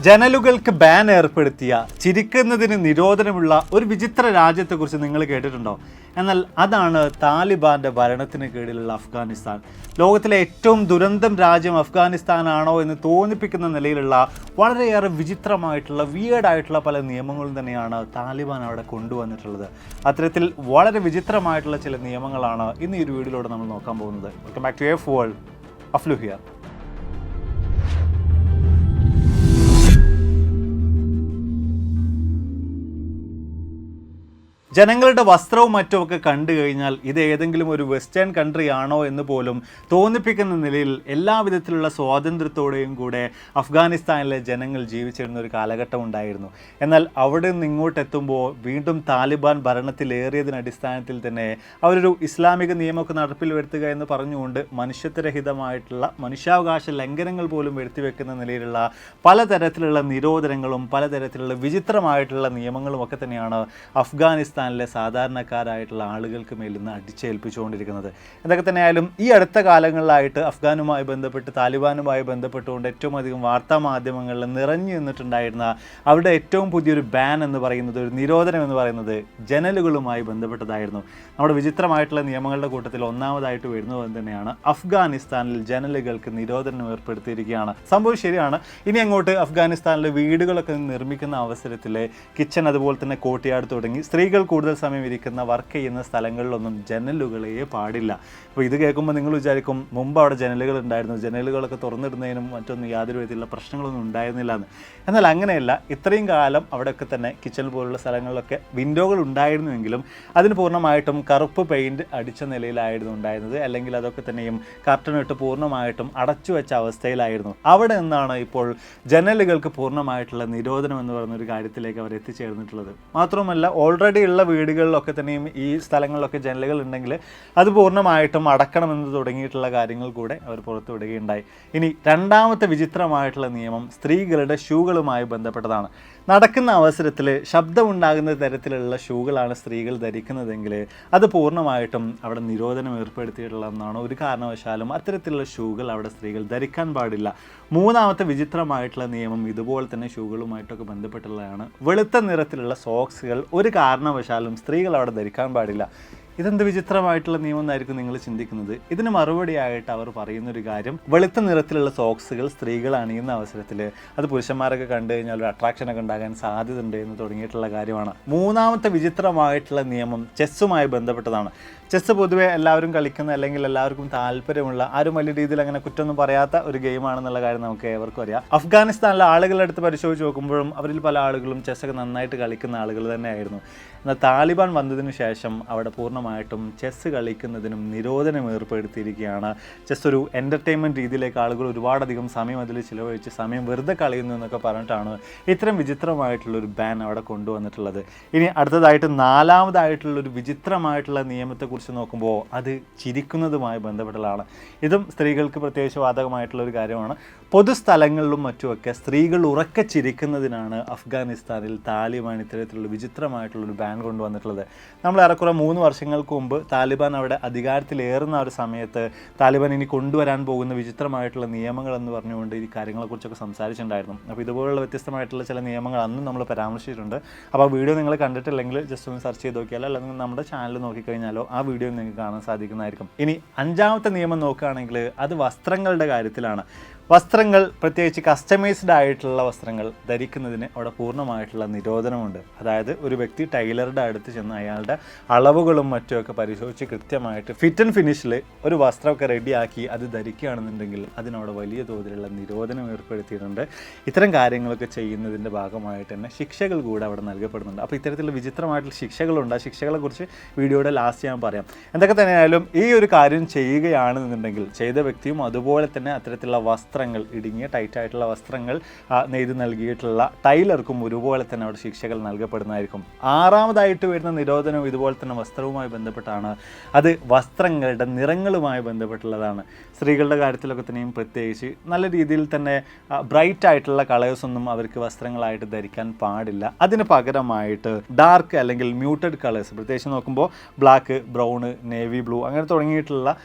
ജനലുകൾക്ക് ban ഏർപ്പെടുത്തിയ ചിരിക്കുന്നതിന് നിരോധനമുള്ള ഒരു വിചിത്ര രാജ്യത്തെക്കുറിച്ച് നിങ്ങൾ കേട്ടിട്ടുണ്ടോ? എന്നാൽ അതാണ് താലിബാന്റെ ഭരണത്തിന് കീഴിലുള്ള അഫ്ഗാനിസ്ഥാൻ. ലോകത്തിലെ ഏറ്റവും ദുരന്തം രാജ്യം അഫ്ഗാനിസ്ഥാനാണോ എന്ന് തോന്നിപ്പിക്കുന്ന നിലയിലുള്ള വളരെയേറെ വിചിത്രമായിട്ടുള്ള വിയേർഡായിട്ടുള്ള പല നിയമങ്ങളും തന്നെയാണ് താലിബാൻ അവിടെ കൊണ്ടുവന്നിട്ടുള്ളത്. അത്തരത്തിൽ വളരെ വിചിത്രമായിട്ടുള്ള ചില നിയമങ്ങളാണ് ഇന്ന് ഈ ഒരു വീഡിയോയിലൂടെ നമ്മൾ നോക്കാൻ പോകുന്നത്. Welcome back to F world. Aflu here. ജനങ്ങളുടെ വസ്ത്രവും മറ്റുമൊക്കെ കണ്ടു കഴിഞ്ഞാൽ ഇത് ഏതെങ്കിലും ഒരു വെസ്റ്റേൺ കൺട്രി ആണോ എന്ന് പോലും തോന്നിപ്പിക്കുന്ന നിലയിൽ എല്ലാവിധത്തിലുള്ള സ്വാതന്ത്ര്യത്തോടെയും കൂടെ അഫ്ഗാനിസ്ഥാനിലെ ജനങ്ങൾ ജീവിച്ചിരുന്ന ഒരു കാലഘട്ടം ഉണ്ടായിരുന്നു. എന്നാൽ അവിടെ നിന്ന് ഇങ്ങോട്ട് എത്തുമ്പോൾ വീണ്ടും താലിബാൻ ഭരണത്തിലേറിയതിന് അടിസ്ഥാനത്തിൽ തന്നെ അവരൊരു ഇസ്ലാമിക നിയമമൊക്കെ നടപ്പിൽ വരുത്തുക എന്ന് പറഞ്ഞുകൊണ്ട് മനുഷ്യത്വരഹിതമായിട്ടുള്ള മനുഷ്യാവകാശ ലംഘനങ്ങൾ പോലും വരുത്തിവെക്കുന്ന നിലയിലുള്ള പലതരത്തിലുള്ള നിരോധനങ്ങളും പലതരത്തിലുള്ള വിചിത്രമായിട്ടുള്ള നിയമങ്ങളും ഒക്കെ തന്നെയാണ് അഫ്ഗാനിസ്ഥാൻ സാധാരണക്കാരായിട്ടുള്ള ആളുകൾക്ക് മേൽ നിന്ന് അടിച്ചേൽപ്പിച്ചുകൊണ്ടിരിക്കുന്നത്. എന്തൊക്കെ തന്നെയായാലും ഈ അടുത്ത കാലങ്ങളിലായിട്ട് അഫ്ഗാനുമായി ബന്ധപ്പെട്ട് താലിബാനുമായി ബന്ധപ്പെട്ടുകൊണ്ട് ഏറ്റവും അധികം വാർത്താ മാധ്യമങ്ങളിൽ നിറഞ്ഞു നിന്നിട്ടുണ്ടായിരുന്ന അവരുടെ ഏറ്റവും പുതിയൊരു ബാൻ എന്ന് പറയുന്നത്, ഒരു നിരോധനം എന്ന് പറയുന്നത് ജനലുകളുമായി ബന്ധപ്പെട്ടതായിരുന്നു. നമ്മുടെ വിചിത്രമായിട്ടുള്ള നിയമങ്ങളുടെ കൂട്ടത്തിൽ ഒന്നാമതായിട്ട് വരുന്നത് തന്നെയാണ് അഫ്ഗാനിസ്ഥാനിൽ ജനലുകൾക്ക് നിരോധനം ഏർപ്പെടുത്തിയിരിക്കുകയാണ്. സംഭവം ശരിയാണ്. ഇനി അങ്ങോട്ട് അഫ്ഗാനിസ്ഥാനിലെ വീടുകളൊക്കെ നിർമ്മിക്കുന്ന അവസരത്തിൽ കിച്ചൺ അതുപോലെ തന്നെ കോർട്ട്യാർഡ് തുടങ്ങി സ്ത്രീകൾ കൂടുതൽ സമയം ഇരിക്കുന്ന വർക്ക് ചെയ്യുന്ന സ്ഥലങ്ങളിലൊന്നും ജനലുകളേ പാടില്ല. അപ്പോൾ ഇത് കേൾക്കുമ്പോൾ നിങ്ങൾ വിചാരിക്കും മുമ്പ് അവിടെ ജനലുകൾ ഉണ്ടായിരുന്നു, ജനലുകളൊക്കെ തുറന്നിടുന്നതിനും മറ്റൊന്നും യാതൊരു വിധത്തിലുള്ള പ്രശ്നങ്ങളൊന്നും ഉണ്ടായിരുന്നില്ല എന്ന്. എന്നാൽ അങ്ങനെയല്ല. ഇത്രയും കാലം അവിടെയൊക്കെ തന്നെ കിച്ചൺ പോലുള്ള സ്ഥലങ്ങളിലൊക്കെ വിൻഡോകൾ ഉണ്ടായിരുന്നുവെങ്കിലും അതിന് പൂർണ്ണമായിട്ടും കറുപ്പ് പെയിൻറ് അടിച്ച നിലയിലായിരുന്നു ഉണ്ടായിരുന്നത്. അല്ലെങ്കിൽ അതൊക്കെ തന്നെയും കർട്ടനിട്ട് പൂർണ്ണമായിട്ടും അടച്ചു വെച്ച അവസ്ഥയിലായിരുന്നു. അവിടെ നിന്നാണ് ഇപ്പോൾ ജനലുകൾക്ക് പൂർണ്ണമായിട്ടുള്ള നിരോധനം എന്ന് പറയുന്ന ഒരു കാര്യത്തിലേക്ക് അവർ എത്തിച്ചേർന്നിട്ടുള്ളത്. മാത്രമല്ല, ഓൾറെഡി ഉള്ള വീടുകളിലൊക്കെ തന്നെയും ഈ സ്ഥലങ്ങളിലൊക്കെ ജനലുകൾ ഉണ്ടെങ്കിൽ അത് പൂർണ്ണമായിട്ടും അടക്കണമെന്ന് തുടങ്ങിയിട്ടുള്ള കാര്യങ്ങൾ കൂടെ അവർ പുറത്തു വിടുകയുണ്ടായി. ഇനി രണ്ടാമത്തെ വിചിത്രമായിട്ടുള്ള നിയമം സ്ത്രീകളുടെ ഷൂകളുമായി ബന്ധപ്പെട്ടതാണ്. നടക്കുന്ന അവസരത്തിൽ ശബ്ദമുണ്ടാകുന്ന തരത്തിലുള്ള ഷൂകളാണ് സ്ത്രീകൾ ധരിക്കുന്നതെങ്കിൽ അത് പൂർണ്ണമായിട്ടും അവിടെ നിരോധനം ഏർപ്പെടുത്തിയിട്ടുള്ളതെന്നാണ്. ഒരു കാരണവശാലും അത്തരത്തിലുള്ള ഷൂകൾ അവിടെ സ്ത്രീകൾ ധരിക്കാൻ പാടില്ല. മൂന്നാമത്തെ വിചിത്രമായിട്ടുള്ള നിയമം ഇതുപോലെ തന്നെ ഷൂകളുമായിട്ടൊക്കെ ബന്ധപ്പെട്ടുള്ളതാണ്. വെളുത്ത നിറത്തിലുള്ള സോക്സുകൾ ഒരു കാരണവശാലും സ്ത്രീകൾ അവിടെ ധരിക്കാൻ പാടില്ല. ഇതെന്ത് വിചിത്രമായിട്ടുള്ള നിയമം എന്നായിരിക്കും നിങ്ങൾ ചിന്തിക്കുന്നത്. ഇതിന് മറുപടിയായിട്ട് അവർ പറയുന്നൊരു കാര്യം, വെളുത്ത നിറത്തിലുള്ള സോക്സുകൾ സ്ത്രീകൾ അണിയുന്ന അവസരത്തിൽ അത് പുരുഷന്മാരൊക്കെ കണ്ടു കഴിഞ്ഞാൽ ഒരു അട്രാക്ഷനൊക്കെ ഉണ്ടാകാൻ സാധ്യതയുണ്ട് എന്ന് തുടങ്ങിയിട്ടുള്ള കാര്യമാണ്. മൂന്നാമത്തെ വിചിത്രമായിട്ടുള്ള നിയമം ചെസ്സുമായി ബന്ധപ്പെട്ടതാണ്. ചെസ്സ് പൊതുവെ എല്ലാവരും കളിക്കുന്ന അല്ലെങ്കിൽ എല്ലാവർക്കും താല്പര്യമുള്ള, ആരും വലിയ രീതിയിൽ അങ്ങനെ കുറ്റമൊന്നും പറയാത്ത ഒരു ഗെയിമാണെന്നുള്ള കാര്യം നമുക്ക് ഏവർക്കും അറിയാം. അഫ്ഗാനിസ്ഥാനിലെ ആളുകളുടെ അടുത്ത് പരിശോധിച്ച് നോക്കുമ്പോഴും അവരിൽ പല ആളുകളും ചെസ്സൊക്കെ നന്നായിട്ട് കളിക്കുന്ന ആളുകൾ തന്നെയായിരുന്നു. എന്നാൽ താലിബാൻ വന്നതിന് ശേഷം അവിടെ പൂർണ്ണമായിട്ടും ചെസ്സ് കളിക്കുന്നതിനും നിരോധനം ഏർപ്പെടുത്തിയിരിക്കുകയാണ്. ചെസ്സ് ഒരു എൻ്റർടൈൻമെൻറ്റ് രീതിയിലേക്ക് ആളുകൾ ഒരുപാടധികം സമയം അതിൽ ചിലവഴിച്ച് സമയം വെറുതെ കളയുന്നു എന്നൊക്കെ പറഞ്ഞിട്ടാണ് ഇത്തരം വിചിത്രമായിട്ടുള്ളൊരു ബാൻ അവിടെ കൊണ്ടുവന്നിട്ടുള്ളത്. ഇനി അടുത്തതായിട്ട് നാലാമതായിട്ടുള്ളൊരു വിചിത്രമായിട്ടുള്ള നിയമത്തെക്കുറിച്ച് നോക്കുമ്പോൾ അത് ചിരിക്കുന്നതുമായി ബന്ധപ്പെട്ടുള്ളതാണ്. ഇതും സ്ത്രീകൾക്ക് പ്രത്യേകിച്ച് ബാധകമായിട്ടുള്ളൊരു കാര്യമാണ്. പൊതുസ്ഥലങ്ങളിലും മറ്റുമൊക്കെ സ്ത്രീകൾ ഉറക്കെ ചിരിക്കുന്നതിനാണ് അഫ്ഗാനിസ്ഥാനിൽ താലിബാൻ ഇത്തരത്തിലുള്ള വിചിത്രമായിട്ടുള്ളൊരു ബാൻ കൊണ്ടുവന്നിട്ടുള്ളത്. നമ്മൾ ഏറെക്കുറെ 3 വർഷങ്ങൾക്ക് മുമ്പ് താലിബാൻ അവിടെ അധികാരത്തിലേറുന്ന ഒരു സമയത്ത് താലിബാൻ ഇനി കൊണ്ടുവരാൻ പോകുന്ന വിചിത്രമായിട്ടുള്ള നിയമങ്ങൾ എന്ന് പറഞ്ഞുകൊണ്ട് ഈ കാര്യങ്ങളെക്കുറിച്ചൊക്കെ സംസാരിച്ചിട്ടുണ്ടായിരുന്നു. അപ്പോൾ ഇതുപോലുള്ള വ്യത്യസ്തമായിട്ടുള്ള ചില നിയമങ്ങൾ അന്നും നമ്മൾ പരാമർശിച്ചിട്ടുണ്ട്. അപ്പോൾ ആ വീഡിയോ നിങ്ങൾ കണ്ടിട്ടില്ലെങ്കിൽ ജസ്റ്റ് ഒന്ന് സെർച്ച് ചെയ്ത് നോക്കിയാലോ അല്ലെങ്കിൽ നമ്മുടെ ചാനൽ നോക്കിക്കഴിഞ്ഞാലോ ആ വീഡിയോ നിങ്ങൾക്ക് കാണാൻ സാധിക്കുന്നതായിരിക്കും. ഇനി അഞ്ചാമത്തെ നിയമം നോക്കുകയാണെങ്കിൽ അത് വസ്ത്രങ്ങളുടെ കാര്യത്തിലാണ്. വസ്ത്രങ്ങൾ, പ്രത്യേകിച്ച് കസ്റ്റമൈസ്ഡ് ആയിട്ടുള്ള വസ്ത്രങ്ങൾ ധരിക്കുന്നതിന് അവിടെ പൂർണ്ണമായിട്ടുള്ള നിരോധനമുണ്ട്. അതായത് ഒരു വ്യക്തി ടൈലറുടെ അടുത്ത് ചെന്ന് അയാളുടെ അളവുകളും മറ്റുമൊക്കെ പരിശോധിച്ച് കൃത്യമായിട്ട് ഫിറ്റ് ആൻഡ് ഫിനിഷിൽ ഒരു വസ്ത്രമൊക്കെ റെഡിയാക്കി അത് ധരിക്കുകയാണെന്നുണ്ടെങ്കിൽ അതിനവിടെ വലിയ തോതിലുള്ള നിരോധനം ഏർപ്പെടുത്തിയിട്ടുണ്ട്. ഇത്തരം കാര്യങ്ങളൊക്കെ ചെയ്യുന്നതിൻ്റെ ഭാഗമായിട്ട് തന്നെ ശിക്ഷകൾ കൂടെ അവിടെ നൽകപ്പെടുന്നുണ്ട്. അപ്പോൾ ഇത്തരത്തിലുള്ള വിചിത്രമായിട്ടുള്ള ശിക്ഷകളുണ്ട്. ആ ശിക്ഷകളെക്കുറിച്ച് വീഡിയോയുടെ ലാസ്റ്റ് ഞാൻ പറയാം. എന്തൊക്കെ തന്നെയായാലും ഈ ഒരു കാര്യം ചെയ്യുകയാണെന്നുണ്ടെങ്കിൽ ചെയ്ത വ്യക്തിയും അതുപോലെ തന്നെ അത്തരത്തിലുള്ള വസ്ത്രങ്ങൾ, ഇടുങ്ങിയ ടൈറ്റായിട്ടുള്ള വസ്ത്രങ്ങൾ നെയ്ത് നൽകിയിട്ടുള്ള ടൈലർക്കും ഒരുപോലെ തന്നെ അവിടെ ശിക്ഷകൾ നൽകപ്പെടുന്നതായിരിക്കും. ആറാമതായിട്ട് വരുന്ന നിരോധനം ഇതുപോലെ തന്നെ വസ്ത്രവുമായി ബന്ധപ്പെട്ടാണ്. അത് വസ്ത്രങ്ങളുടെ നിറങ്ങളുമായി ബന്ധപ്പെട്ടുള്ളതാണ്. സ്ത്രീകളുടെ കാര്യത്തിലൊക്കെ തന്നെയും പ്രത്യേകിച്ച് നല്ല രീതിയിൽ തന്നെ ബ്രൈറ്റ് ആയിട്ടുള്ള കളേഴ്സൊന്നും അവർക്ക് വസ്ത്രങ്ങളായിട്ട് ധരിക്കാൻ പാടില്ല. അതിന് പകരമായിട്ട് ഡാർക്ക് അല്ലെങ്കിൽ മ്യൂട്ടഡ് കളേഴ്സ്, പ്രത്യേകിച്ച് നോക്കുമ്പോൾ ബ്ലാക്ക്, ബ്രൗണ്, നേവി ബ്ലൂ അങ്ങനെ തുടങ്ങിയിട്ടുള്ള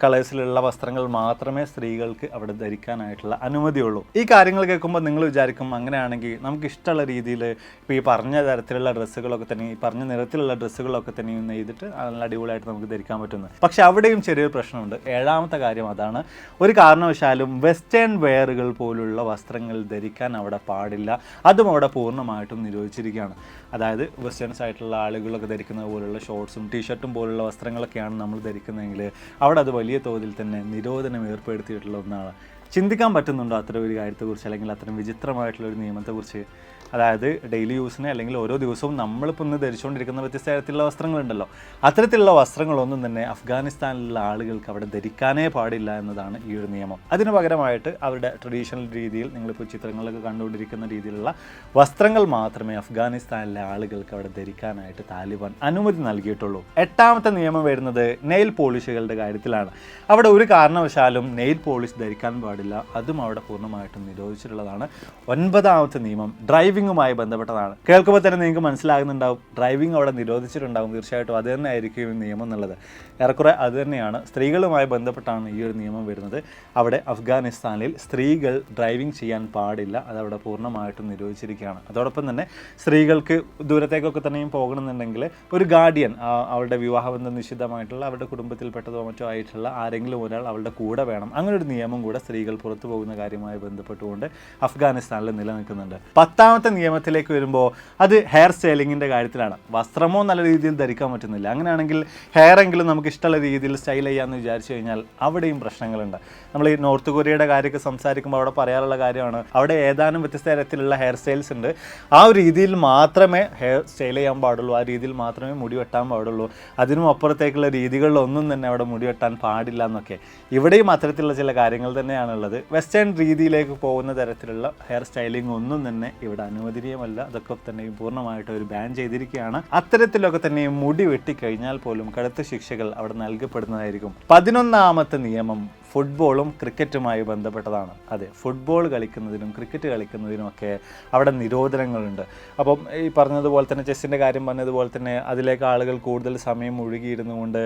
കളേഴ്സിലുള്ള വസ്ത്രങ്ങൾ മാത്രമേ സ്ത്രീകൾക്ക് അവിടെ ധരിക്കാൻ ധരിക്കാനായിട്ടുള്ള അനുമതിയുള്ളൂ. ഈ കാര്യങ്ങൾ കേൾക്കുമ്പോൾ നിങ്ങൾ വിചാരിക്കും അങ്ങനെയാണെങ്കിൽ നമുക്ക് ഇഷ്ടമുള്ള രീതിയിൽ ഇപ്പോൾ ഈ പറഞ്ഞ തരത്തിലുള്ള ഡ്രസ്സുകളൊക്കെ തന്നെ, ഈ പറഞ്ഞ നിറത്തിലുള്ള ഡ്രസ്സുകളൊക്കെ തന്നെയും നെയ്തിട്ട് നല്ല അടിപൊളിയായിട്ട് നമുക്ക് ധരിക്കാൻ പറ്റുന്നത്. പക്ഷെ അവിടെയും ചെറിയൊരു പ്രശ്നമുണ്ട്. ഏഴാമത്തെ കാര്യം അതാണ്, ഒരു കാരണവശാലും വെസ്റ്റേൺ വെയറുകൾ പോലുള്ള വസ്ത്രങ്ങൾ ധരിക്കാൻ അവിടെ പാടില്ല. അതും അവിടെ പൂർണ്ണമായിട്ടും നിരോധിച്ചിരിക്കുകയാണ്. അതായത് വെസ്റ്റേൺസ് ആയിട്ടുള്ള ആളുകളൊക്കെ ധരിക്കുന്നത് പോലുള്ള ഷോർട്സും ടീഷർട്ടും പോലുള്ള വസ്ത്രങ്ങളൊക്കെയാണ് നമ്മൾ ധരിക്കുന്നതെങ്കിൽ അവിടെ അത് വലിയ തോതിൽ തന്നെ നിരോധനം ഏർപ്പെടുത്തിയിട്ടുള്ള ഒന്നാണ്. ചിന്തിക്കാൻ പറ്റുന്നുണ്ടോ അത്തരം ഒരു കാര്യത്തെക്കുറിച്ച്, അല്ലെങ്കിൽ അത്തരം വിചിത്രമായിട്ടുള്ളൊരു നിയമത്തെക്കുറിച്ച്? അതായത് ഡെയിലി യൂസിന് അല്ലെങ്കിൽ ഓരോ ദിവസവും നമ്മളിപ്പോൾ ഇന്ന് ധരിച്ചുകൊണ്ടിരിക്കുന്ന വ്യത്യസ്ത തരത്തിലുള്ള വസ്ത്രങ്ങളുണ്ടല്ലോ, അത്തരത്തിലുള്ള വസ്ത്രങ്ങളൊന്നും തന്നെ അഫ്ഗാനിസ്ഥാനിലുള്ള ആളുകൾക്ക് അവിടെ ധരിക്കാനേ പാടില്ല എന്നതാണ് ഈ ഒരു നിയമം. അതിന് പകരമായിട്ട് അവരുടെ ട്രഡീഷണൽ രീതിയിൽ നിങ്ങളിപ്പോൾ ചിത്രങ്ങളൊക്കെ കണ്ടുകൊണ്ടിരിക്കുന്ന രീതിയിലുള്ള വസ്ത്രങ്ങൾ മാത്രമേ അഫ്ഗാനിസ്ഥാനിലെ ആളുകൾക്ക് അവിടെ ധരിക്കാനായിട്ട് താലിബാൻ അനുമതി നൽകിയിട്ടുള്ളൂ. എട്ടാമത്തെ നിയമം വരുന്നത് നെയിൽ പോളിഷുകളുടെ കാര്യത്തിലാണ്. അവിടെ ഒരു കാരണവശാലും നെയിൽ പോളിഷ് ധരിക്കാൻ പാടില്ല. അതും അവിടെ പൂർണ്ണമായിട്ടും നിരോധിച്ചിട്ടുള്ളതാണ്. ഒൻപതാമത്തെ നിയമം ഡ്രൈവിങ്ങുമായി ബന്ധപ്പെട്ടതാണ്. കേൾക്കുമ്പോൾ തന്നെ നിങ്ങൾക്ക് മനസ്സിലാകുന്നുണ്ടാവും ഡ്രൈവിംഗ് അവിടെ നിരോധിച്ചിട്ടുണ്ടാകും. തീർച്ചയായിട്ടും അത് തന്നെ ആയിരിക്കും ഈ നിയമം എന്നുള്ളത്. ഏറെക്കുറെ അത് തന്നെയാണ്. സ്ത്രീകളുമായി ബന്ധപ്പെട്ടാണ് ഈ ഒരു നിയമം വരുന്നത്. അവിടെ അഫ്ഗാനിസ്ഥാനിൽ സ്ത്രീകൾ ഡ്രൈവിംഗ് ചെയ്യാൻ പാടില്ല. അതവിടെ പൂർണ്ണമായിട്ടും നിരോധിച്ചിരിക്കുകയാണ്. അതോടൊപ്പം തന്നെ സ്ത്രീകൾക്ക് ദൂരത്തേക്കൊക്കെ തന്നെയും പോകണമെന്നുണ്ടെങ്കിൽ ഒരു ഗാർഡിയൻ, അവളുടെ വിവാഹബന്ധം നിശ്ചിതമായിട്ടുള്ള അവരുടെ കുടുംബത്തിൽപ്പെട്ടതോ മറ്റോ ആയിട്ടുള്ള ആരെങ്കിലും ഒരാൾ അവളുടെ കൂടെ വേണം. അങ്ങനെ ഒരു നിയമം കൂടെ സ്ത്രീകൾ പുറത്തു പോകുന്ന കാര്യവുമായി ബന്ധപ്പെട്ടുകൊണ്ട് അഫ്ഗാനിസ്ഥാനിൽ നിലനിൽക്കുന്നുണ്ട്. പത്താമത്തെ നിയമത്തിലേക്ക് വരുമ്പോൾ അത് ഹെയർ സ്റ്റൈലിങ്ങിൻ്റെ കാര്യത്തിലാണ്. വസ്ത്രമോ നല്ല രീതിയിൽ ധരിക്കാൻ പറ്റുന്നില്ല. അങ്ങനെയാണെങ്കിൽ ഹെയർ എങ്കിലും നമുക്ക് ഇഷ്ടമുള്ള രീതിയിൽ സ്റ്റൈൽ ചെയ്യാമെന്ന് വിചാരിച്ചു കഴിഞ്ഞാൽ അവിടെയും പ്രശ്നങ്ങളുണ്ട്. നമ്മൾ ഈ നോർത്ത് കൊറിയയുടെ കാര്യമൊക്കെ സംസാരിക്കുമ്പോൾ അവിടെ പറയാറുള്ള കാര്യമാണ്, അവിടെ ഏതാനും വ്യത്യസ്ത തരത്തിലുള്ള ഹെയർ സ്റ്റൈൽസ് ഉണ്ട്. ആ ഒരു രീതിയിൽ മാത്രമേ ഹെയർ സ്റ്റൈൽ ചെയ്യാൻ പാടുള്ളൂ, ആ രീതിയിൽ മാത്രമേ മുടി വെട്ടാൻ പാടുള്ളൂ. അതിനും അപ്പുറത്തേക്കുള്ള രീതികളിലൊന്നും തന്നെ അവിടെ മുടി വെട്ടാൻ പാടില്ല എന്നൊക്കെ. ഇവിടെയും അത്തരത്തിലുള്ള ചില കാര്യങ്ങൾ തന്നെയാണുള്ളത്. വെസ്റ്റേൺ രീതിയിലേക്ക് പോകുന്ന തരത്തിലുള്ള ഹെയർ സ്റ്റൈലിംഗ് ഒന്നും തന്നെ ഇവിടെ അനുവദനീയമല്ല. അതൊക്കെ തന്നെയും പൂർണ്ണമായിട്ട് ഒരു ബാൻ ചെയ്തിരിക്കുകയാണ്. അത്തരത്തിലൊക്കെ തന്നെയും മുടി വെട്ടിക്കഴിഞ്ഞാൽ പോലും കടുത്ത ശിക്ഷകൾ അവിടെ നൽകപ്പെടുന്നതായിരിക്കും. 11ാമത്തെ നിയമം ഫുട്ബോളും ക്രിക്കറ്റുമായി ബന്ധപ്പെട്ടതാണ്. അതെ, ഫുട്ബോൾ കളിക്കുന്നതിനും ക്രിക്കറ്റ് കളിക്കുന്നതിനുമൊക്കെ അവിടെ നിരോധനങ്ങളുണ്ട്. അപ്പം ഈ പറഞ്ഞതുപോലെ തന്നെ ചെസ്സിൻ്റെ കാര്യം പറഞ്ഞതുപോലെ തന്നെ അതിലേക്ക് ആളുകൾ കൂടുതൽ സമയം മുഴുകിയിരുന്നുകൊണ്ട്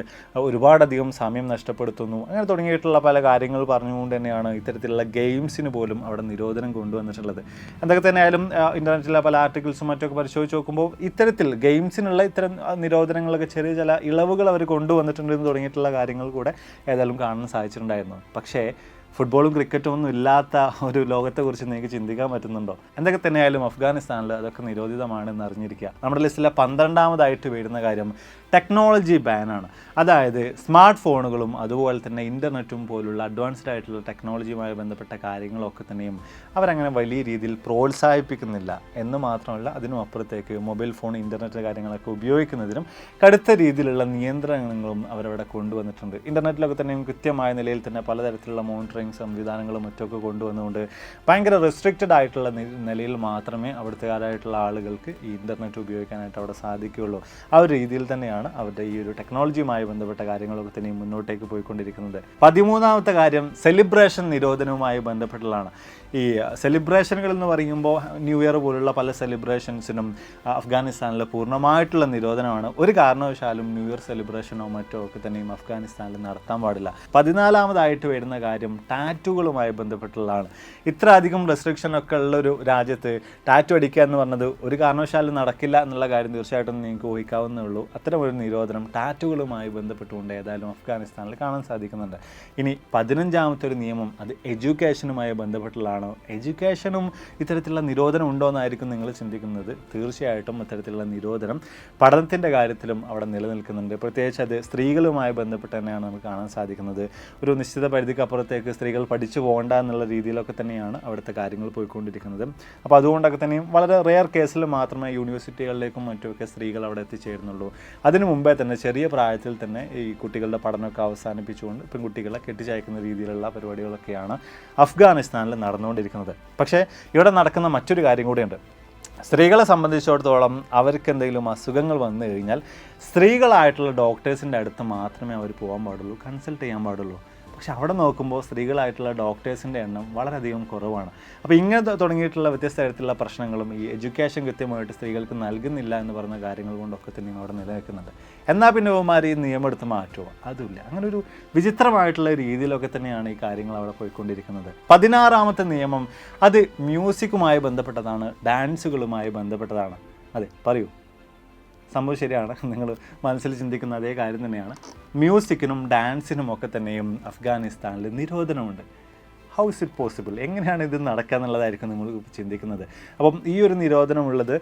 ഒരുപാടധികം സമയം നഷ്ടപ്പെടുത്തുന്നു. അങ്ങനെ തുടങ്ങിയിട്ടുള്ള പല കാര്യങ്ങൾ പറഞ്ഞുകൊണ്ട് തന്നെയാണ് ഇത്തരത്തിലുള്ള ഗെയിംസിന് പോലും അവിടെ നിരോധനം കൊണ്ടുവന്നിട്ടുള്ളത്. എന്തൊക്കെ തന്നെയായാലും ഇൻ്റർനെറ്റിലെ പല ആർട്ടിക്കിൾസും മറ്റൊക്കെ പരിശോധിച്ച് നോക്കുമ്പോൾ ഇത്തരത്തിൽ ഗെയിംസിനുള്ള ഇത്തരം നിരോധനങ്ങളൊക്കെ ചെറിയ ചില ഇളവുകൾ അവർ കൊണ്ടുവന്നിട്ടുണ്ടെന്ന് തുടങ്ങിയിട്ടുള്ള കാര്യങ്ങൾ കൂടെ ഏതായാലും കാണാൻ സാധിച്ചിട്ടുണ്ടായിരുന്നു. പക്ഷേ ഫുട്ബോളും ക്രിക്കറ്റും ഒന്നും ഇല്ലാത്ത ഒരു ലോകത്തെക്കുറിച്ച് നിങ്ങൾക്ക് ചിന്തിക്കാൻ പറ്റുന്നുണ്ടോ? എന്തൊക്കെ തന്നെയായാലും അഫ്ഗാനിസ്ഥാനിൽ അതൊക്കെ നിരോധിതമാണെന്ന് അറിഞ്ഞിരിക്കുക. നമ്മുടെ ലിസ്റ്റിലെ 12ാമതായിട്ട് വരുന്ന കാര്യം ടെക്നോളജി ബാനാണ്. അതായത് സ്മാർട്ട് ഫോണുകളും അതുപോലെ തന്നെ ഇൻ്റർനെറ്റും പോലുള്ള അഡ്വാൻസ്ഡ് ആയിട്ടുള്ള ടെക്നോളജിയുമായി ബന്ധപ്പെട്ട കാര്യങ്ങളൊക്കെ തന്നെയും അവരങ്ങനെ വലിയ രീതിയിൽ പ്രോത്സാഹിപ്പിക്കുന്നില്ല എന്ന് മാത്രമല്ല, അതിനും അപ്പുറത്തേക്ക് മൊബൈൽ ഫോൺ ഇൻ്റർനെറ്റ് കാര്യങ്ങളൊക്കെ ഉപയോഗിക്കുന്നതിനും കടുത്ത രീതിയിലുള്ള നിയന്ത്രണങ്ങളും അവരവിടെ കൊണ്ടുവന്നിട്ടുണ്ട്. ഇൻ്റർനെറ്റിലൊക്കെ തന്നെയും കൃത്യമായ നിലയിൽ തന്നെ പലതരത്തിലുള്ള മോണിറ്ററിംഗ് സംവിധാനങ്ങളും മറ്റൊക്കെ കൊണ്ടുവന്നുകൊണ്ട് ഭയങ്കര റെസ്ട്രിക്റ്റഡ് ആയിട്ടുള്ള നിലയിൽ മാത്രമേ അവിടുത്തെക്കാരായിട്ടുള്ള ആളുകൾക്ക് ഈ ഇൻ്റർനെറ്റ് ഉപയോഗിക്കാനായിട്ട് അവിടെ സാധിക്കുകയുള്ളൂ. ആ ഒരു രീതിയിൽ തന്നെയാണ് അവരുടെ ഈ ഒരു ടെക്നോളജിയുമായി ബന്ധപ്പെട്ട കാര്യങ്ങളൊക്കെ തന്നെ മുന്നോട്ടേക്ക് പോയിക്കൊണ്ടിരിക്കുന്നത്. 13ാമത്തെ കാര്യം സെലിബ്രേഷൻ നിരോധനവുമായി ബന്ധപ്പെട്ടുള്ളതാണ്. ഈ സെലിബ്രേഷനുകൾ എന്ന് പറയുമ്പോൾ ന്യൂ ഇയർ പോലുള്ള പല സെലിബ്രേഷൻസിനും അഫ്ഗാനിസ്ഥാനിൽ പൂർണ്ണമായിട്ടുള്ള നിരോധനമാണ്. ഒരു കാരണവശാലും ന്യൂ ഇയർ സെലിബ്രേഷനോ മറ്റോ ഒക്കെ തന്നെയും അഫ്ഗാനിസ്ഥാനിൽ നടത്താൻ പാടില്ല. 14ാമതായിട്ട് വരുന്ന കാര്യം ടാറ്റുകളുമായി ബന്ധപ്പെട്ടുള്ളതാണ്. ഇത്ര അധികം റെസ്ട്രിക്ഷനൊക്കെ ഉള്ളൊരു രാജ്യത്ത് ടാറ്റു അടിക്കുക എന്ന് പറഞ്ഞത് ഒരു കാരണവശാലും നടക്കില്ല എന്നുള്ള കാര്യം തീർച്ചയായിട്ടും നിങ്ങൾക്ക് ഊഹിക്കാവുന്നേ ഉള്ളൂ. അത്തരമൊരു നിരോധനം ടാറ്റുകളുമായി ബന്ധപ്പെട്ടുകൊണ്ട് ഏതായാലും അഫ്ഗാനിസ്ഥാനിൽ കാണാൻ സാധിക്കുന്നുണ്ട്. ഇനി 15ാമത്തെ ഒരു നിയമം അത് എഡ്യൂക്കേഷനുമായി ബന്ധപ്പെട്ടുള്ളതാണ്. എഡ്യൂക്കേഷനും ഇത്തരത്തിലുള്ള നിരോധനം ഉണ്ടോ എന്നായിരിക്കും നിങ്ങൾ ചിന്തിക്കുന്നത്. തീർച്ചയായിട്ടും ഇത്തരത്തിലുള്ള നിരോധനം പഠനത്തിൻ്റെ കാര്യത്തിലും അവിടെ നിലനിൽക്കുന്നുണ്ട്. പ്രത്യേകിച്ച് അത് സ്ത്രീകളുമായി ബന്ധപ്പെട്ട് തന്നെയാണ് നമുക്ക് കാണാൻ സാധിക്കുന്നത്. ഒരു നിശ്ചിത പരിധിക്കപ്പുറത്തേക്ക് സ്ത്രീകൾ പഠിച്ചു പോകണ്ട എന്നുള്ള രീതിയിലൊക്കെ തന്നെയാണ് അവിടുത്തെ കാര്യങ്ങൾ പോയിക്കൊണ്ടിരിക്കുന്നത്. അപ്പോൾ അതുകൊണ്ടൊക്കെ തന്നെയും വളരെ റെയർ കേസിൽ മാത്രമേ യൂണിവേഴ്സിറ്റികളിലേക്കും മറ്റുമൊക്കെ സ്ത്രീകൾ അവിടെ എത്തിച്ചേരുന്നുള്ളൂ. അതിനു മുമ്പേ തന്നെ ചെറിയ പ്രായത്തിൽ തന്നെ ഈ കുട്ടികളുടെ പഠനമൊക്കെ അവസാനിപ്പിച്ചുകൊണ്ട് പെൺകുട്ടികളെ കെട്ടിച്ചയക്കുന്ന രീതിയിലുള്ള പരിപാടികളൊക്കെയാണ് അഫ്ഗാനിസ്ഥാനിൽ നടന്നുകൊണ്ടിരിക്കുന്നത്. പക്ഷേ ഇവിടെ നടക്കുന്ന മറ്റൊരു കാര്യം കൂടിയുണ്ട്. സ്ത്രീകളെ സംബന്ധിച്ചിടത്തോളം അവർക്ക് എന്തെങ്കിലും അസുഖങ്ങൾ വന്നു കഴിഞ്ഞാൽ സ്ത്രീകളായിട്ടുള്ള ഡോക്ടേഴ്സിൻ്റെ അടുത്ത് മാത്രമേ അവർ പോകാൻ പാടുള്ളൂ, കൺസൾട്ട് ചെയ്യാൻ പാടുള്ളൂ. പക്ഷെ അവിടെ നോക്കുമ്പോൾ സ്ത്രീകളായിട്ടുള്ള ഡോക്ടേഴ്സിൻ്റെ എണ്ണം വളരെയധികം കുറവാണ്. അപ്പോൾ ഇങ്ങനെ തുടങ്ങിയിട്ടുള്ള വ്യത്യസ്ത തരത്തിലുള്ള പ്രശ്നങ്ങളും ഈ എഡ്യൂക്കേഷൻ കൃത്യമായിട്ട് സ്ത്രീകൾക്ക് നൽകുന്നില്ല എന്ന് പറയുന്ന കാര്യങ്ങൾ കൊണ്ടൊക്കെ തന്നെയും അവിടെ നിലനിൽക്കുന്നുണ്ട്. എന്നാൽ പിന്നെ ഇവന്മാർ ഈ നിയമം എടുത്ത് മാറ്റുമോ? അതുമില്ല. അങ്ങനെ ഒരു വിചിത്രമായിട്ടുള്ള രീതിയിലൊക്കെ തന്നെയാണ് ഈ കാര്യങ്ങൾ അവിടെ പോയിക്കൊണ്ടിരിക്കുന്നത്. 16ാമത്തെ നിയമം അത് മ്യൂസിക്കുമായി ബന്ധപ്പെട്ടതാണ്, ഡാൻസുകളുമായി ബന്ധപ്പെട്ടതാണ്. അതെ, പറയൂ, സംഭവം ശരിയാണ്. നിങ്ങൾ മനസ്സിൽ ചിന്തിക്കുന്ന അതേ കാര്യം തന്നെയാണ്. മ്യൂസിക്കിനും ഡാൻസിനും ഒക്കെ തന്നെയും അഫ്ഗാനിസ്ഥാനിൽ നിരോധനമുണ്ട്. How is it possible? എങ്ങനെയാണ് ഇത് നടക്കുക എന്നുള്ളതായിരിക്കും നിങ്ങൾ ചിന്തിക്കുന്നത്. അപ്പം ഈ ഒരു നിരോധനമുള്ളത്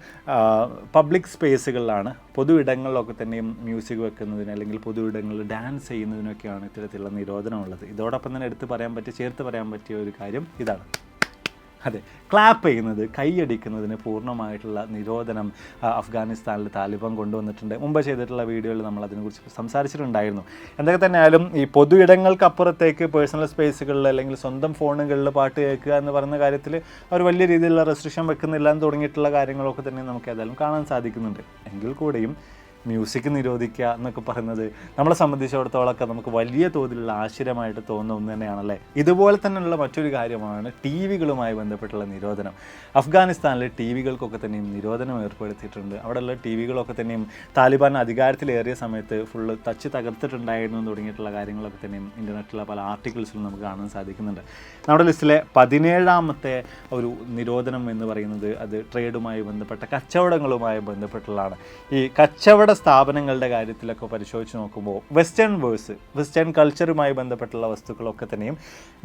പബ്ലിക് സ്പേസുകളിലാണ്, പൊതു ഇടങ്ങളിലൊക്കെ തന്നെയും മ്യൂസിക് വെക്കുന്നതിന് അല്ലെങ്കിൽ പൊതു ഇടങ്ങളിൽ ഡാൻസ് ചെയ്യുന്നതിനൊക്കെയാണ് ഇത്തരത്തിലുള്ള നിരോധനമുള്ളത്. ഇതോടൊപ്പം തന്നെ ചേർത്ത് പറയാൻ പറ്റിയ ഒരു കാര്യം ഇതാണ്. അതെ, ക്ലാപ്പ് ചെയ്യുന്നത്, കൈയടിക്കുന്നതിന് പൂർണ്ണമായിട്ടുള്ള നിരോധനം അഫ്ഗാനിസ്ഥാനിൽ താലിബാൻ കൊണ്ടുവന്നിട്ടുണ്ട്. മുമ്പ് ചെയ്തിട്ടുള്ള വീഡിയോയിൽ നമ്മൾ അതിനെക്കുറിച്ച് സംസാരിച്ചിട്ടുണ്ടായിരുന്നു. എന്തൊക്കെ തന്നെ ആയാലും ഈ പൊതു ഇടങ്ങൾക്കപ്പുറത്തേക്ക് പേഴ്സണൽ സ്പേസുകളിൽ അല്ലെങ്കിൽ സ്വന്തം ഫോണുകളിൽ പാട്ട് കേൾക്കുക എന്ന് പറയുന്ന കാര്യത്തിൽ അവർ വലിയ രീതിയിലുള്ള റെസ്ട്രിക്ഷൻ വെക്കുന്നില്ല എന്ന് തുടങ്ങിയിട്ടുള്ള കാര്യങ്ങളൊക്കെ തന്നെ നമുക്ക് ഏതായാലും കാണാൻ സാധിക്കുന്നുണ്ട്. എങ്കിൽ കൂടെയും മ്യൂസിക് നിരോധിക്കുക എന്നൊക്കെ പറയുന്നത് നമ്മളെ സംബന്ധിച്ചിടത്തോളമൊക്കെ നമുക്ക് വലിയ തോതിലുള്ള ആശ്ചര്യമായിട്ട് തോന്നുന്ന ഒന്ന് തന്നെയാണല്ലേ. ഇതുപോലെ തന്നെയുള്ള മറ്റൊരു കാര്യമാണ് ടി വികളുമായി ബന്ധപ്പെട്ടുള്ള നിരോധനം. അഫ്ഗാനിസ്ഥാനിലെ ടി വികൾക്കൊക്കെ തന്നെയും നിരോധനം ഏർപ്പെടുത്തിയിട്ടുണ്ട്. അവിടെയുള്ള ടി വികളൊക്കെ തന്നെയും താലിബാൻ അധികാരത്തിലേറിയ സമയത്ത് ഫുള്ള് തകർത്തിട്ടുണ്ടായിരുന്നു തുടങ്ങിയിട്ടുള്ള കാര്യങ്ങളൊക്കെ തന്നെയും ഇൻ്റർനെറ്റിലെ പല ആർട്ടിക്കിൾസിലും നമുക്ക് കാണാൻ സാധിക്കുന്നുണ്ട്. നമ്മുടെ ലിസ്റ്റിലെ 17ാമത്തെ ഒരു നിരോധനം എന്ന് പറയുന്നത് അത് ട്രേഡുമായി ബന്ധപ്പെട്ട കച്ചവടങ്ങളുമായി ബന്ധപ്പെട്ടുള്ളതാണ്. ഈ കച്ചവട സ്ഥാപനങ്ങളുടെ കാര്യത്തിലൊക്കെ പരിശോധിച്ച് നോക്കുമ്പോൾ വെസ്റ്റേൺ കൾച്ചറുമായി ബന്ധപ്പെട്ടുള്ള വസ്തുക്കളൊക്കെ തന്നെയും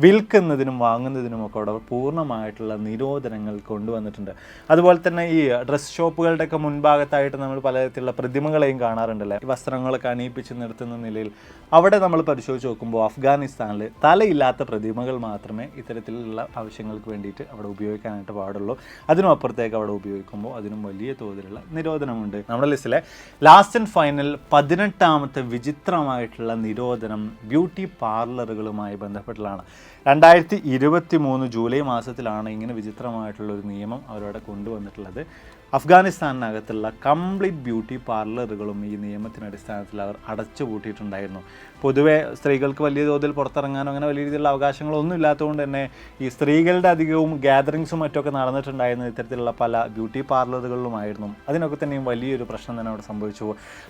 വിൽക്കുന്നതിനും വാങ്ങുന്നതിനുമൊക്കെ അവിടെ പൂർണ്ണമായിട്ടുള്ള നിരോധനങ്ങൾ കൊണ്ടുവന്നിട്ടുണ്ട്. അതുപോലെ തന്നെ ഈ ഡ്രസ് ഷോപ്പുകളുടെയൊക്കെ മുൻഭാഗത്തായിട്ട് നമ്മൾ പലതരത്തിലുള്ള പ്രതിമകളെയും കാണാറുണ്ടല്ലേ, വസ്ത്രങ്ങളൊക്കെ അണിയിപ്പിച്ച് നിർത്തുന്ന നിലയിൽ. അവിടെ നമ്മൾ പരിശോധിച്ച് നോക്കുമ്പോൾ അഫ്ഗാനിസ്ഥാനിൽ തലയില്ലാത്ത പ്രതിമകൾ മാത്രമേ ഇത്തരത്തിലുള്ള ആവശ്യങ്ങൾക്ക് വേണ്ടിയിട്ട് അവിടെ ഉപയോഗിക്കാനായിട്ട് പാടുള്ളൂ. അതിനും അപ്പുറത്തേക്ക് അവിടെ ഉപയോഗിക്കുമ്പോൾ അതിനും വലിയ തോതിലുള്ള നിരോധനമുണ്ട്. നമ്മുടെ ലിസ്റ്റിലെ ലാസ്റ്റ് ആൻഡ് ഫൈനൽ 18ാമത്തെ വിചിത്രമായിട്ടുള്ള നിരോധനം ബ്യൂട്ടി പാർലറുകളുമായി ബന്ധപ്പെട്ടുള്ളതാണ്. 2023 ജൂലൈ മാസത്തിലാണ് ഇങ്ങനെ വിചിത്രമായിട്ടുള്ള ഒരു നിയമം അവരവിടെ കൊണ്ടുവന്നിട്ടുള്ളത്. അഫ്ഗാനിസ്ഥാനകത്തുള്ള കംപ്ലീറ്റ് ബ്യൂട്ടി പാർലറുകളും ഈ നിയമത്തിൻ്റെ അടിസ്ഥാനത്തിൽ അവർ അടച്ചുപൂട്ടിയിട്ടുണ്ടായിരുന്നു. പൊതുവേ സ്ത്രീകൾക്ക് വലിയ തോതിൽ പുറത്തിറങ്ങാനോ അങ്ങനെ വലിയ രീതിയിലുള്ള അവകാശങ്ങളൊന്നും ഇല്ലാത്തതുകൊണ്ട് തന്നെ ഈ സ്ത്രീകളുടെ അധികവും ഗ്യാതറിങ്സും മറ്റൊക്കെ നടന്നിട്ടുണ്ടായിരുന്നത് ഇത്തരത്തിലുള്ള പല ബ്യൂട്ടി പാർലറുകളിലുമായിരുന്നു. അതിനൊക്കെ തന്നെയും വലിയൊരു പ്രശ്നം തന്നെ അവിടെ സംഭവിച്ചു.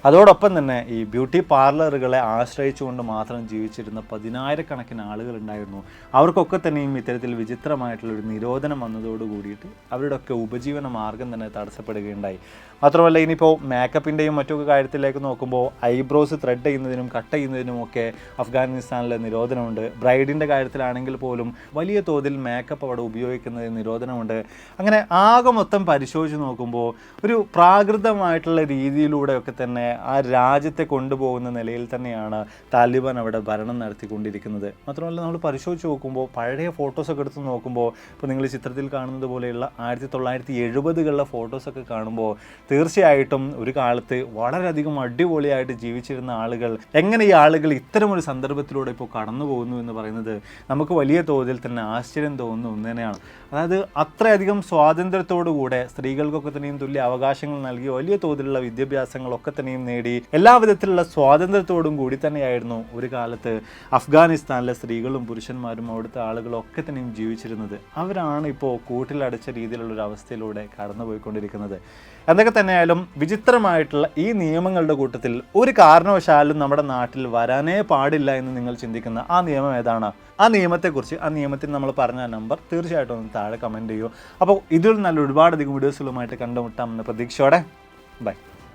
അതോടൊപ്പം തന്നെ ഈ ബ്യൂട്ടി പാർലറുകളെ ആശ്രയിച്ചുകൊണ്ട് മാത്രം ജീവിച്ചിരുന്ന 10,000-കണക്കിന് ആളുകളുണ്ടായിരുന്നു. അവർക്കൊക്കെ തന്നെയും ഇത്തരത്തിൽ വിചിത്രമായിട്ടുള്ളൊരു നിരോധനം വന്നതോട് കൂടിയിട്ട് അവരുടെയൊക്കെ ഉപജീവന മാർഗം തന്നെ തടസ്സപ്പെടുകയുണ്ടായി. മാത്രമല്ല ഇനിയിപ്പോൾ മേക്കപ്പിൻ്റെയും മറ്റൊക്കെ കാര്യത്തിലേക്ക് നോക്കുമ്പോൾ ഐബ്രോസ് ത്രെഡ് ചെയ്യുന്നതിനും കട്ട് ചെയ്യുന്നതിനും ഒക്കെ അഫ്ഗാനിസ്ഥാനിലെ നിരോധനമുണ്ട്. ബ്രൈഡിൻ്റെ കാര്യത്തിലാണെങ്കിൽ പോലും വലിയ തോതിൽ മേക്കപ്പ് അവിടെ ഉപയോഗിക്കുന്നതിന് നിരോധനമുണ്ട്. അങ്ങനെ ആകെ മൊത്തം പരിശോധിച്ച് നോക്കുമ്പോൾ ഒരു പ്രാകൃതമായിട്ടുള്ള രീതിയിലൂടെയൊക്കെ തന്നെ ആ രാജ്യത്തെ കൊണ്ടുപോകുന്ന നിലയിൽ തന്നെയാണ് താലിബാൻ അവിടെ ഭരണം നടത്തിക്കൊണ്ടിരിക്കുന്നത്. മാത്രമല്ല നമ്മൾ പരിശോധിച്ച് നോക്കുമ്പോൾ പഴയ ഫോട്ടോസൊക്കെ എടുത്ത് നോക്കുമ്പോൾ ഇപ്പോൾ നിങ്ങൾ ചിത്രത്തിൽ കാണുന്നത് പോലെയുള്ള 1970കളിലെ ഫോട്ടോസൊക്കെ കാണുമ്പോൾ തീർച്ചയായിട്ടും ഒരു കാലത്ത് വളരെയധികം അടിപൊളിയായിട്ട് ജീവിച്ചിരുന്ന ആളുകൾ എങ്ങനെ ഈ ആളുകൾ ഇത്തരമൊരു സന്ദർഭത്തിലൂടെ ഇപ്പോൾ കടന്നു പോകുന്നു എന്ന് പറയുന്നത് നമുക്ക് വലിയ തോതിൽ തന്നെ ആശ്ചര്യം തോന്നുന്ന ഒന്ന് തന്നെയാണ്. അതായത് അത്രയധികം സ്വാതന്ത്ര്യത്തോടുകൂടെ സ്ത്രീകൾക്കൊക്കെ തന്നെയും തുല്യ അവകാശങ്ങൾ നൽകി വലിയ തോതിലുള്ള വിദ്യാഭ്യാസങ്ങളൊക്കെ തന്നെയും നേടി എല്ലാ വിധത്തിലുള്ള സ്വാതന്ത്ര്യത്തോടും കൂടി തന്നെയായിരുന്നു ഒരു കാലത്ത് അഫ്ഗാനിസ്ഥാനിലെ സ്ത്രീകളും പുരുഷന്മാരും അവിടുത്തെ ആളുകളും ഒക്കെ തന്നെയും ജീവിച്ചിരുന്നത്. അവരാണ് ഇപ്പോൾ കൂട്ടിലടച്ച രീതിയിലുള്ളൊരു അവസ്ഥയിലൂടെ കടന്നുപോയിക്കൊണ്ടിരിക്കുന്നത്. എന്തൊക്കെ തന്നെയായാലും വിചിത്രമായിട്ടുള്ള ഈ നിയമങ്ങളുടെ കൂട്ടത്തിൽ ഒരു കാരണവശാലും നമ്മുടെ നാട്ടിൽ വരാനേ പാടില്ല എന്ന് നിങ്ങൾ ചിന്തിക്കുന്ന ആ നിയമം ഏതാണ്? ആ നിയമത്തെക്കുറിച്ച്, ആ നിയമത്തിന് നമ്മൾ പറഞ്ഞ നമ്പർ തീർച്ചയായിട്ടും ഒന്ന് താഴെ കമൻറ്റ് ചെയ്യൂ. അപ്പോൾ ഇതിൽ നല്ല ഒരുപാടധികം വീഡിയോസുകളുമായിട്ട് കണ്ടുമുട്ടാമെന്ന പ്രതീക്ഷയോടെ ബൈ.